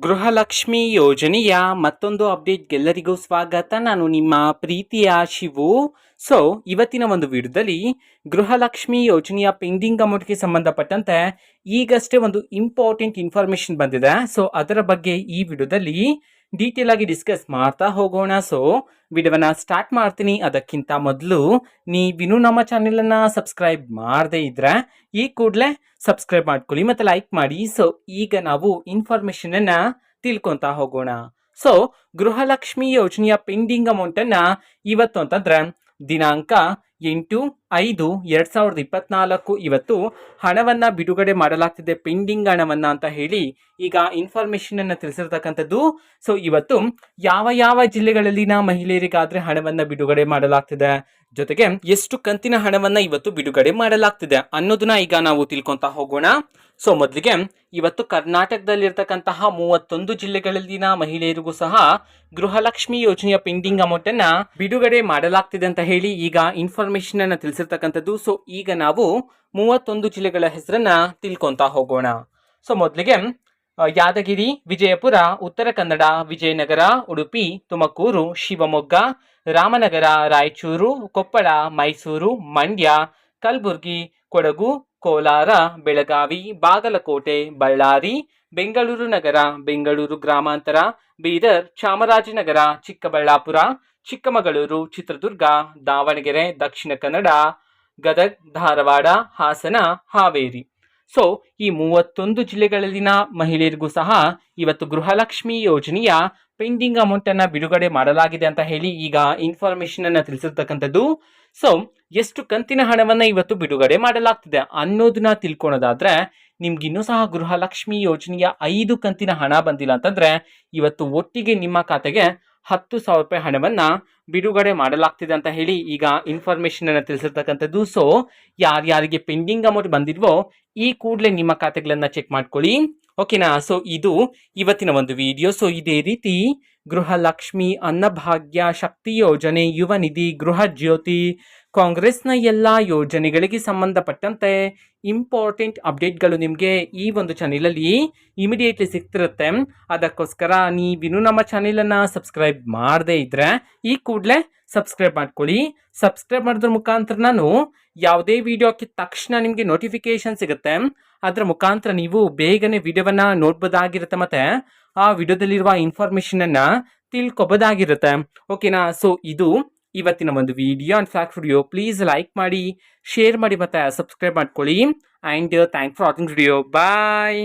ಗೃಹಲಕ್ಷ್ಮಿ ಯೋಜನೆಯ ಮತ್ತೊಂದು ಅಪ್ಡೇಟ್ಗೆಲ್ಲರಿಗೂ ಸ್ವಾಗತ. ನಾನು ನಿಮ್ಮ ಪ್ರೀತಿಯ ಶಿವು. ಸೊ ಇವತ್ತಿನ ಒಂದು ವಿಡಿಯೋದಲ್ಲಿ ಗೃಹಲಕ್ಷ್ಮಿ ಯೋಜನೆಯ ಪೆಂಡಿಂಗ್ ಅಮೌಂಟ್ಗೆ ಸಂಬಂಧಪಟ್ಟಂತೆ ಈಗಷ್ಟೇ ಒಂದು ಇಂಪಾರ್ಟೆಂಟ್ ಇನ್ಫಾರ್ಮೇಶನ್ ಬಂದಿದೆ. ಸೊ ಅದರ ಬಗ್ಗೆ ಈ ವಿಡಿಯೋದಲ್ಲಿ ಡೀಟೇಲ್ ಆಗಿ ಡಿಸ್ಕಸ್ ಮಾಡ್ತಾ ಹೋಗೋಣ. ಸೊ ವಿಡಿಯೋವನ್ನ ಸ್ಟಾರ್ಟ್ ಮಾಡ್ತೀನಿ. ಅದಕ್ಕಿಂತ ಮೊದಲು ನೀವಿನ್ನೂ ನಮ್ಮ ಚಾನೆಲನ್ನು ಸಬ್ಸ್ಕ್ರೈಬ್ ಮಾಡದೇ ಇದ್ರೆ ಈ ಕೂಡಲೇ ಸಬ್ಸ್ಕ್ರೈಬ್ ಮಾಡ್ಕೊಳ್ಳಿ ಮತ್ತು ಲೈಕ್ ಮಾಡಿ. ಸೊ ಈಗ ನಾವು ಇನ್ಫಾರ್ಮೇಶನ್ ಅನ್ನ ತಿಳ್ಕೊಂತಾ ಹೋಗೋಣ. ಸೊ ಗೃಹಲಕ್ಷ್ಮಿ ಯೋಜನೆಯ ಪೆಂಡಿಂಗ್ ಅಮೌಂಟ್ ಅನ್ನ ಇವತ್ತು ಅಂತಂದ್ರೆ ದಿನಾಂಕ 8/5/2024 ಇವತ್ತು ಹಣವನ್ನ ಬಿಡುಗಡೆ ಮಾಡಲಾಗ್ತಿದೆ, ಪೆಂಡಿಂಗ್ ಹಣವನ್ನ ಅಂತ ಹೇಳಿ ಈಗ ಇನ್ಫಾರ್ಮೇಶನ್ ಅನ್ನ ತಿಳಿಸಿರ್ತಕ್ಕಂಥದ್ದು. ಸೊ ಇವತ್ತು ಯಾವ ಯಾವ ಜಿಲ್ಲೆಗಳಲ್ಲಿನ ಮಹಿಳೆಯರಿಗಾದ್ರೆ ಹಣವನ್ನ ಬಿಡುಗಡೆ ಮಾಡಲಾಗ್ತಿದೆ, ಜೊತೆಗೆ ಎಷ್ಟು ಕಂತಿನ ಹಣವನ್ನ ಇವತ್ತು ಬಿಡುಗಡೆ ಮಾಡಲಾಗ್ತಿದೆ ಅನ್ನೋದನ್ನ ಈಗ ನಾವು ತಿಳ್ಕೊಂತ ಹೋಗೋಣ. ಸೊ ಮೊದಲಿಗೆ ಇವತ್ತು ಕರ್ನಾಟಕದಲ್ಲಿರ್ತಕ್ಕಂತಹ 31 ಜಿಲ್ಲೆಗಳಲ್ಲಿನ ಮಹಿಳೆಯರಿಗೂ ಸಹ ಗೃಹಲಕ್ಷ್ಮಿ ಯೋಜನೆಯ ಪೆಂಡಿಂಗ್ ಅಮೌಂಟ್ ಅನ್ನ ಬಿಡುಗಡೆ ಮಾಡಲಾಗ್ತಿದೆ ಅಂತ ಹೇಳಿ ಈಗ ಇನ್ಫಾರ್ಮೇಶನ್ ಅನ್ನ ತಿಳಿಸಿರ್ತಕ್ಕಂಥದ್ದು. ಸೊ ಈಗ ನಾವು 31 ಜಿಲ್ಲೆಗಳ ಹೆಸರನ್ನ ತಿಳ್ಕೊಂತ ಹೋಗೋಣ. ಸೊ ಮೊದಲಿಗೆ ಯಾದಗಿರಿ, ವಿಜಯಪುರ, ಉತ್ತರ ಕನ್ನಡ, ವಿಜಯನಗರ, ಉಡುಪಿ, ತುಮಕೂರು, ಶಿವಮೊಗ್ಗ, ರಾಮನಗರ, ರಾಯಚೂರು, ಕೊಪ್ಪಳ, ಮೈಸೂರು, ಮಂಡ್ಯ, ಕಲಬುರಗಿ, ಕೊಡಗು, ಕೋಲಾರ, ಬೆಳಗಾವಿ, ಬಾಗಲಕೋಟೆ, ಬಳ್ಳಾರಿ, ಬೆಂಗಳೂರು ನಗರ, ಬೆಂಗಳೂರು ಗ್ರಾಮಾಂತರ, ಬೀದರ್, ಚಾಮರಾಜನಗರ, ಚಿಕ್ಕಬಳ್ಳಾಪುರ, ಚಿಕ್ಕಮಗಳೂರು, ಚಿತ್ರದುರ್ಗ, ದಾವಣಗೆರೆ, ದಕ್ಷಿಣ ಕನ್ನಡ, ಗದಗ್, ಧಾರವಾಡ, ಹಾಸನ, ಹಾವೇರಿ. ಸೊ ಈ 31 ಜಿಲ್ಲೆಗಳಲ್ಲಿನ ಮಹಿಳೆಯರಿಗೂ ಸಹ ಇವತ್ತು ಗೃಹಲಕ್ಷ್ಮಿ ಯೋಜನೆಯ ಪೆಂಡಿಂಗ್ ಅಮೌಂಟ್ ಅನ್ನ ಬಿಡುಗಡೆ ಮಾಡಲಾಗಿದೆ ಅಂತ ಹೇಳಿ ಈಗ ಇನ್ಫಾರ್ಮೇಶನ್ ಅನ್ನ ತಿಳಿಸಿರ್ತಕ್ಕಂಥದ್ದು. ಸೊ ಎಷ್ಟು ಕಂತಿನ ಹಣವನ್ನ ಇವತ್ತು ಬಿಡುಗಡೆ ಮಾಡಲಾಗ್ತಿದೆ ಅನ್ನೋದನ್ನ ತಿಳ್ಕೊಳೋದಾದ್ರೆ, ನಿಮ್ಗಿನ್ನೂ ಸಹ ಗೃಹಲಕ್ಷ್ಮಿ ಯೋಜನೆಯ 5 ಕಂತಿನ ಹಣ ಬಂದಿಲ್ಲ ಅಂತಂದ್ರೆ ಇವತ್ತು ಒಟ್ಟಿಗೆ ನಿಮ್ಮ ಖಾತೆಗೆ 10,000 ರೂಪಾಯಿ ಹಣವನ್ನ ಬಿಡುಗಡೆ ಮಾಡಲಾಗ್ತಿದೆ ಅಂತ ಹೇಳಿ ಈಗ ಇನ್ಫಾರ್ಮೇಶನ್ ಅನ್ನ ತಿಳಿಸಿರ್ತಕ್ಕಂಥದ್ದು. ಸೊ ಯಾರ್ಯಾರಿಗೆ ಪೆಂಡಿಂಗ್ ಅಮೌಂಟ್ ಬಂದಿಲ್ವೋ ಈ ಕೂಡಲೇ ನಿಮ್ಮ ಖಾತೆಗಳನ್ನ ಚೆಕ್ ಮಾಡ್ಕೊಳ್ಳಿ, ಓಕೆನಾ. ಸೊ ಇದು ಇವತ್ತಿನ ಒಂದು ವಿಡಿಯೋ. ಸೊ ಇದೇ ರೀತಿ ಗೃಹಲಕ್ಷ್ಮಿ, ಅನ್ನಭಾಗ್ಯ, ಶಕ್ತಿ ಯೋಜನೆ, ಯುವ ನಿಧಿ, ಗೃಹ ಜ್ಯೋತಿ, ಕಾಂಗ್ರೆಸ್ನ ಎಲ್ಲ ಯೋಜನೆಗಳಿಗೆ ಸಂಬಂಧಪಟ್ಟಂತೆ ಇಂಪಾರ್ಟೆಂಟ್ ಅಪ್ಡೇಟ್ಗಳು ನಿಮಗೆ ಈ ಒಂದು ಚಾನೆಲಲ್ಲಿ ಇಮಿಡಿಯೇಟ್ಲಿ ಸಿಗ್ತಿರುತ್ತೆ. ಅದಕ್ಕೋಸ್ಕರ ನೀವಿನ್ನೂ ನಮ್ಮ ಚಾನೆಲನ್ನು ಸಬ್ಸ್ಕ್ರೈಬ್ ಮಾಡದೇ ಇದ್ರೆ ಈ ಕೂಡಲೇ ಸಬ್ಸ್ಕ್ರೈಬ್ ಮಾಡ್ಕೊಳ್ಳಿ. ಸಬ್ಸ್ಕ್ರೈಬ್ ಮಾಡೋದ್ರ ಮುಖಾಂತರ ನಾನು ಯಾವುದೇ ವಿಡಿಯೋ ಹಾಕಿದ ತಕ್ಷಣ ನಿಮಗೆ ನೋಟಿಫಿಕೇಶನ್ ಸಿಗುತ್ತೆ. ಅದರ ಮುಖಾಂತರ ನೀವು ಬೇಗನೆ ವಿಡಿಯೋವನ್ನ ನೋಡ್ಬೋದಾಗಿರುತ್ತೆ ಮತ್ತೆ ಆ ವಿಡಿಯೋದಲ್ಲಿರುವ ಇನ್ಫಾರ್ಮೇಶನ್ ಅನ್ನ ತಿಳ್ಕೊಬೋದಾಗಿರುತ್ತೆ, ಓಕೆನಾ. ಸೊ ಇದು ಇವತ್ತಿನ ಒಂದು video and fact video. Please like ಮಾಡಿ, ಶೇರ್ ಮಾಡಿ ಮತ್ತೆ ಸಬ್ಸ್ಕ್ರೈಬ್ ಮಾಡ್ಕೊಳ್ಳಿ. And thank for watching video. Bye.